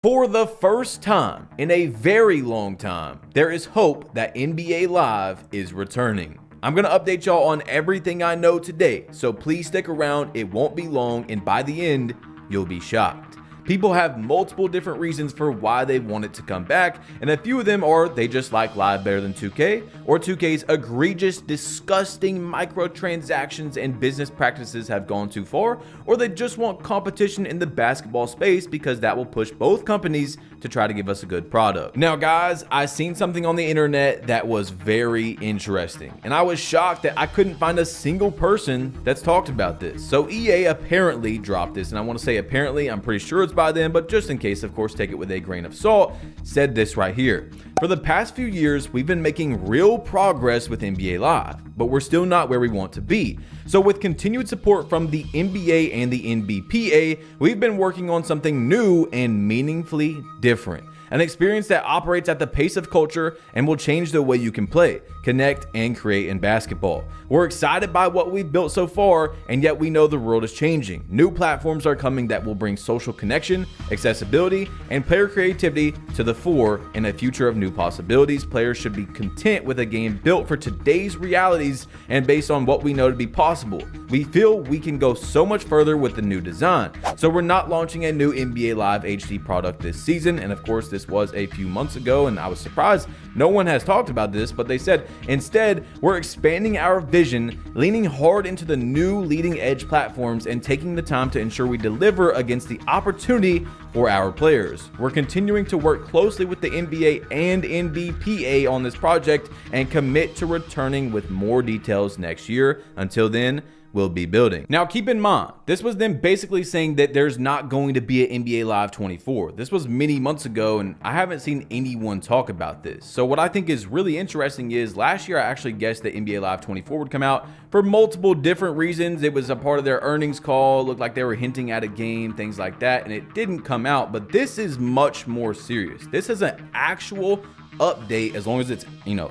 For the first time in a very long time, there is hope that NBA Live is returning. I'm going to update y'all on everything I know today, so please stick around. It won't be long, and by the end, you'll be shocked. People have multiple different reasons for why they want it to come back, and a few of them are they just like Live better than 2K, or 2K's egregious, disgusting microtransactions and business practices have gone too far, or they just want competition in the basketball space because that will push both companies to try to give us a good product. Now guys, I seen something on the internet that was very interesting, and I was shocked that I couldn't find a single person that's talked about this. So EA apparently dropped this, and I want to say apparently, I'm pretty sure it's by them, but just in case, of course, take it with a grain of salt, said this right here. For the past few years, we've been making real progress with NBA Live, but we're still not where we want to be. So with continued support from the NBA and the NBPA, we've been working on something new and meaningfully different. An experience that operates at the pace of culture and will change the way you can play, connect, and create in basketball. We're excited by what we've built so far, and yet we know the world is changing. New platforms are coming that will bring social connection, accessibility, and player creativity to the fore. In a future of new possibilities, players should be content with a game built for today's realities and based on what we know to be possible. We feel we can go so much further with the new design. So we're not launching a new NBA Live HD product this season, and of course this was a few months ago, and I was surprised no one has talked about this, but they said instead we're expanding our vision, leaning hard into the new leading edge platforms and taking the time to ensure we deliver against the opportunity for our players. We're continuing to work closely with the NBA and NBPA on this project and commit to returning with more details next year. Until then, we'll be building. Now keep in mind, this was them basically saying that there's not going to be an NBA Live 24. This was many months ago, and I haven't seen anyone talk about this. So what I think is really interesting is last year I actually guessed that NBA Live 24 would come out for multiple different reasons. It was a part of their earnings call, looked like they were hinting at a game, things like that, and it didn't come out. But this is much more serious. This is an actual update, as long as it's,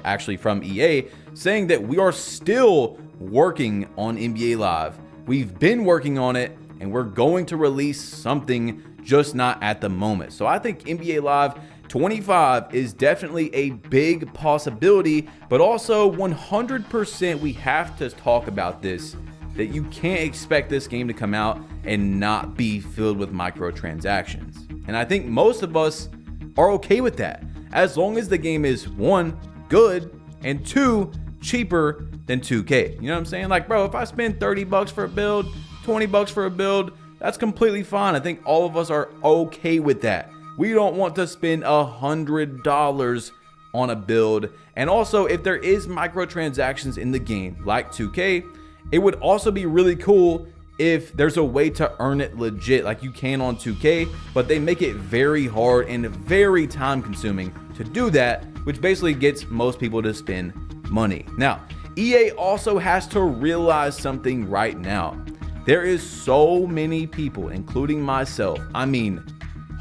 actually from EA, saying that we are still working on NBA Live. We've been working on it, and we're going to release something, just not at the moment. So I think NBA Live 25 is definitely a big possibility, but also 100% we have to talk about this, that you can't expect this game to come out and not be filled with microtransactions. And I think most of us are okay with that, as long as the game is one, good, and two, cheaper than 2K. You know what I'm saying? Like, bro, if I spend 30 bucks for a build, 20 bucks for a build, that's completely fine. I think all of us are okay with that. We don't want to spend $100 on a build. And also, if there is microtransactions in the game like 2K, it would also be really cool if there's a way to earn it legit like you can on 2K, but they make it very hard and very time consuming to do that, which basically gets most people to spend money. Now, EA also has to realize something right now. There is so many people, including myself, I mean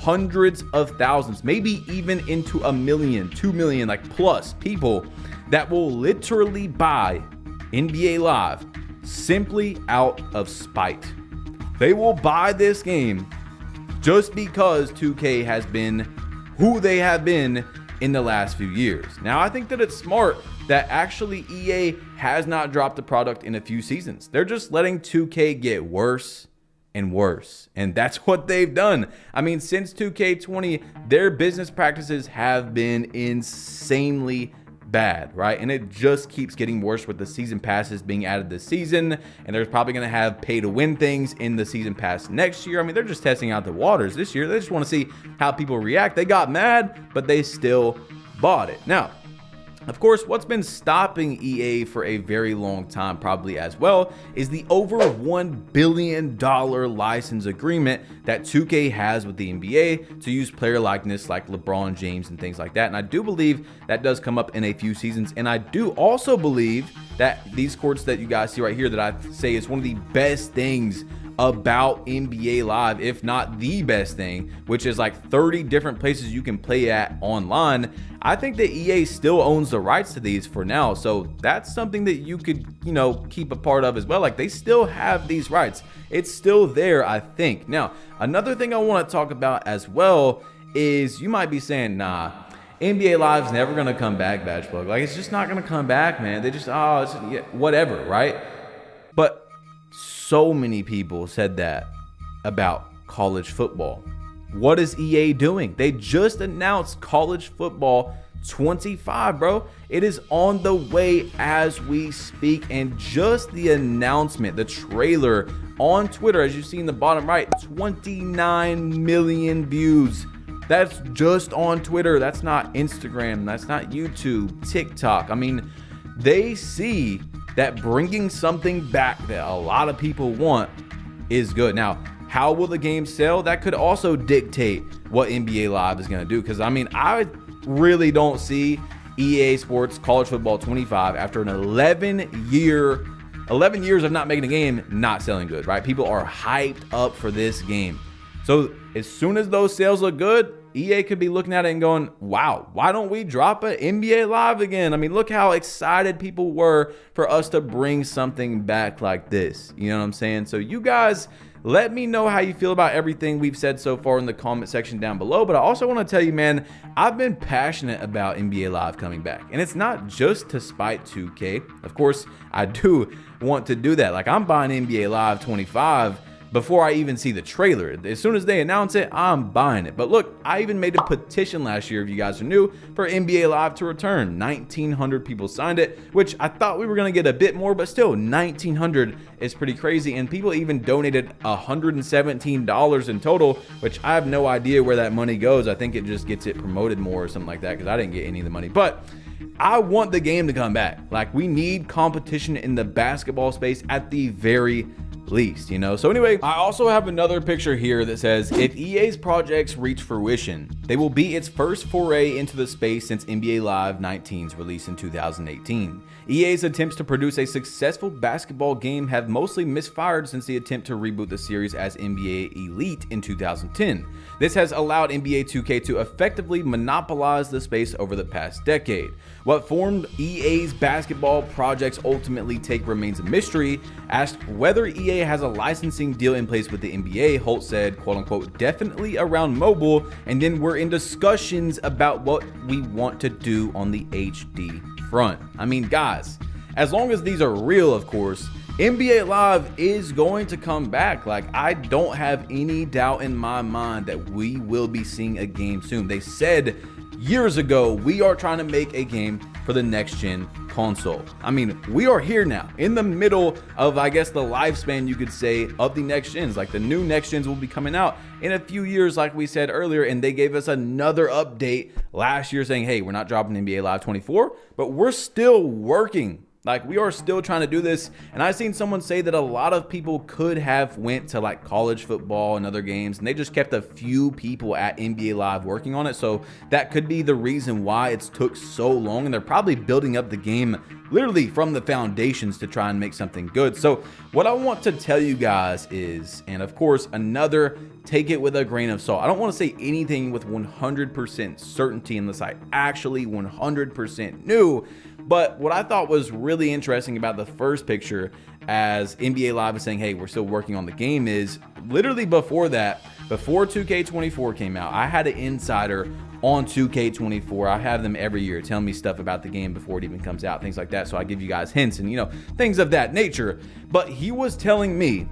hundreds of thousands, maybe even into 1 million, 2 million, like plus people that will literally buy NBA Live simply out of spite. They will buy this game just because 2K has been who they have been in the last few years. Now, I think that it's smart that actually EA has not dropped the product in a few seasons. They're just letting 2K get worse and worse, and that's what they've done. I mean, since 2K20, their business practices have been insanely bad, right? And it just keeps getting worse with the season passes being added this season, and they're probably going to have pay to win things in the season pass next year. I mean, they're just testing out the waters this year. They just want to see how people react. They got mad, but they still bought it. Now, of course, what's been stopping EA for a very long time probably as well is the over $1 billion license agreement that 2K has with the NBA to use player likeness like LeBron James and things like that. And I do believe that does come up in a few seasons. And I do also believe that these courts that you guys see right here that I say is one of the best things about NBA Live, if not the best thing, which is like 30 different places you can play at online. I think that EA still owns the rights to these for now. So that's something that you could, keep a part of as well. Like, they still have these rights. It's still there, I think. Now, another thing I want to talk about as well is you might be saying, nah, NBA Live's never going to come back, Batchplug. Like, it's just not going to come back, man. They just, yeah, whatever, right? But so many people said that about college football. What is EA doing? They just announced college football 25, bro. It is on the way as we speak. And just the announcement, the trailer on Twitter, as you see in the bottom right, 29 million views. That's just on Twitter. That's not Instagram. That's not YouTube, TikTok. I mean, they see that bringing something back that a lot of people want is good. Now, how will the game sell? That could also dictate what NBA Live is going to do. Because, I mean, I really don't see EA Sports College Football 25 after an 11 years of not making a game, not selling good, right? People are hyped up for this game. So as soon as those sales look good, EA could be looking at it and going, wow, why don't we drop an NBA Live again? I mean, look how excited people were for us to bring something back like this. You know what I'm saying? So you guys, let me know how you feel about everything we've said so far in the comment section down below. But I also want to tell you, man, I've been passionate about NBA Live coming back. And it's not just to spite 2K. Of course, I do want to do that. Like, I'm buying NBA Live 25 before I even see the trailer. As soon as they announce it, I'm buying it. But look, I even made a petition last year, if you guys are new, for NBA Live to return. 1,900 people signed it, which I thought we were going to get a bit more, but still 1,900 is pretty crazy. And people even donated $117 in total, which I have no idea where that money goes. I think it just gets it promoted more or something like that, because I didn't get any of the money. But I want the game to come back. Like, we need competition in the basketball space at the very least, you know? So anyway, I also have another picture here that says, if EA's projects reach fruition, they will be its first foray into the space since NBA Live 19's release in 2018. EA's attempts to produce a successful basketball game have mostly misfired since the attempt to reboot the series as NBA Elite in 2010. This has allowed NBA 2K to effectively monopolize the space over the past decade. What form EA's basketball projects ultimately take remains a mystery. Asked whether EA has a licensing deal in place with the NBA, Holt said, quote unquote, definitely around mobile, and then we're in discussions about what we want to do on the HD front. I mean, guys, as long as these are real, of course, NBA Live is going to come back. Like, I don't have any doubt in my mind that we will be seeing a game soon. They said years ago, we are trying to make a game for the next gen console. I mean, we are here now in the middle of, I guess, the lifespan, you could say, of the next gens. Like, the new next gens will be coming out in a few years, like we said earlier, and they gave us another update last year saying, hey, we're not dropping NBA Live 24, but we're still working. Like, we are still trying to do this. And I've seen someone say that a lot of people could have went to like college football and other games, and they just kept a few people at NBA Live working on it. So that could be the reason why it's took so long, and they're probably building up the game literally from the foundations to try and make something good. So what I want to tell you guys is, and of course, another, take it with a grain of salt. I don't want to say anything with 100% certainty unless I actually 100% knew. But what I thought was really interesting about the first picture, as NBA Live is saying, hey, we're still working on the game, is literally before that, before 2K24 came out, I had an insider on 2K24. I have them every year telling me stuff about the game before it even comes out, things like that. So I give you guys hints and, you know, things of that nature. But he was telling me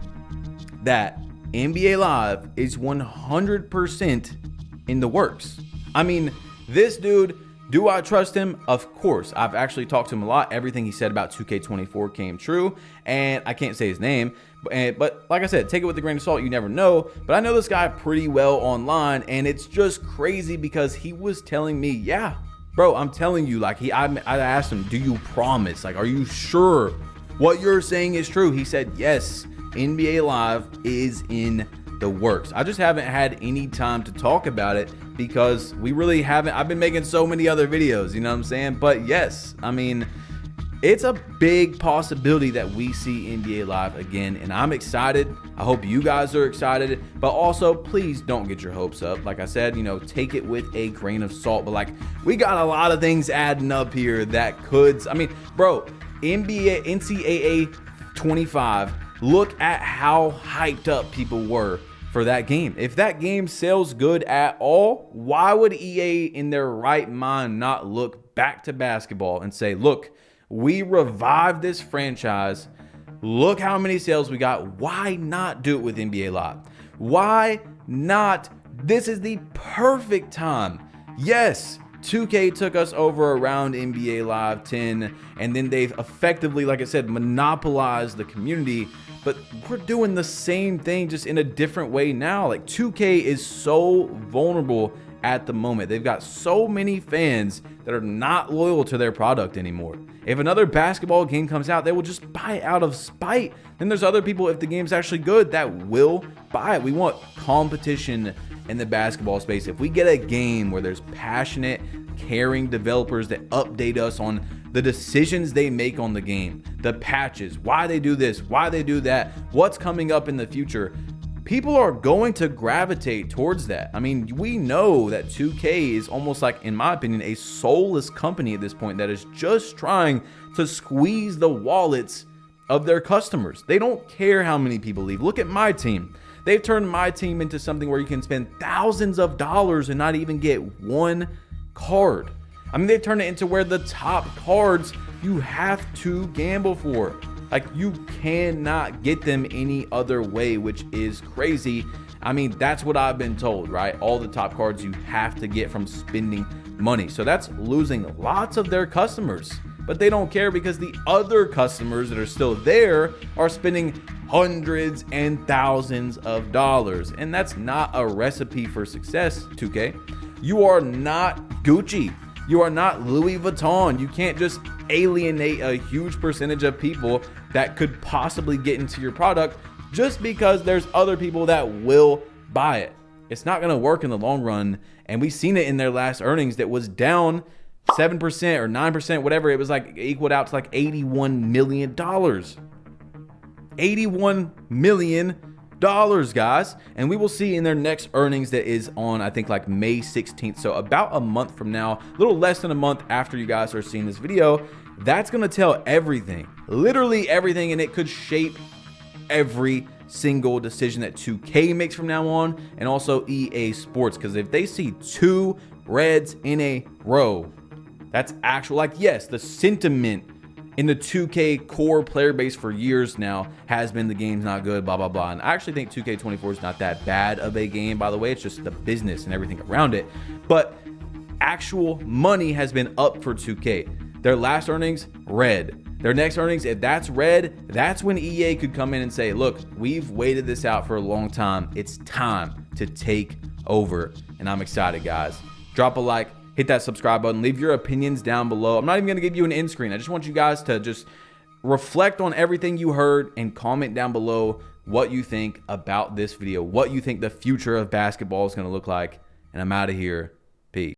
that NBA Live is 100% in the works. I mean, this dude, do I trust him? Of course. I've actually talked to him a lot. Everything he said about 2K24 came true, and I can't say his name, but like I said, take it with a grain of salt. You never know. But I know this guy pretty well online, and it's just crazy because he was telling me, yeah, bro, I'm telling you, like, I asked him, do you promise? Like, are you sure what you're saying is true? He said, yes, NBA Live is in the works. I just haven't had any time to talk about it because we really haven't. I've been making so many other videos, you know what I'm saying? But yes, I mean, it's a big possibility that we see NBA Live again, and I'm excited. I hope you guys are excited, but also please don't get your hopes up. Like I said, you know, take it with a grain of salt. But like, we got a lot of things adding up here that could, I mean, bro, NCAA 25, look at how hyped up people were for that game. If that game sells good at all, why would EA in their right mind not look back to basketball and say, look, we revived this franchise. Look how many sales we got. Why not do it with NBA Live? Why not? This is the perfect time. Yes, 2K took us over around NBA Live 10, and then they've effectively, like I said, monopolized the community, but we're doing the same thing just in a different way now. Like 2K is so vulnerable at the moment. They've got so many fans that are not loyal to their product anymore. If another basketball game comes out, they will just buy it out of spite. Then there's other people, if the game's actually good, that will buy it. We want competition in the basketball space. If we get a game where there's passionate, caring developers that update us on the decisions they make on the game, the patches, why they do this, why they do that, what's coming up in the future, people are going to gravitate towards that. I mean, we know that 2K is almost like, in my opinion, a soulless company at this point that is just trying to squeeze the wallets of their customers. They don't care how many people leave. Look at my team. They've turned my team into something where you can spend thousands of dollars and not even get one card. I mean, they've turned it into where the top cards you have to gamble for. Like, you cannot get them any other way, which is crazy. I mean, that's what I've been told, right? All the top cards you have to get from spending money. So that's losing lots of their customers, but they don't care because the other customers that are still there are spending hundreds and thousands of dollars. And that's not a recipe for success, 2K. You are not Gucci. You are not Louis Vuitton. You can't just alienate a huge percentage of people that could possibly get into your product just because there's other people that will buy it. It's not going to work in the long run. And we've seen it in their last earnings that was down 7% or 9%, whatever. It was like equaled out to like $81 million. $81 million, guys. And we will see in their next earnings that is on, I think, like May 16th. So about a month from now, a little less than a month after you guys are seeing this video, that's going to tell everything, literally everything. And it could shape every single decision that 2K makes from now on, and also EA Sports. Because if they see 2 reds in a row, that's actual, like, yes, the sentiment in the 2K core player base for years now has been the game's not good, blah, blah, blah. And I actually think 2K24 is not that bad of a game, by the way. It's just the business and everything around it. But actual money has been up for 2K. Their last earnings, red. Their next earnings, if that's red, that's when EA could come in and say, look, we've waited this out for a long time. It's time to take over. And I'm excited, guys. Drop a like. Hit that subscribe button. Leave your opinions down below. I'm not even going to give you an end screen. I just want you guys to just reflect on everything you heard and comment down below what you think about this video, what you think the future of basketball is going to look like. And I'm out of here.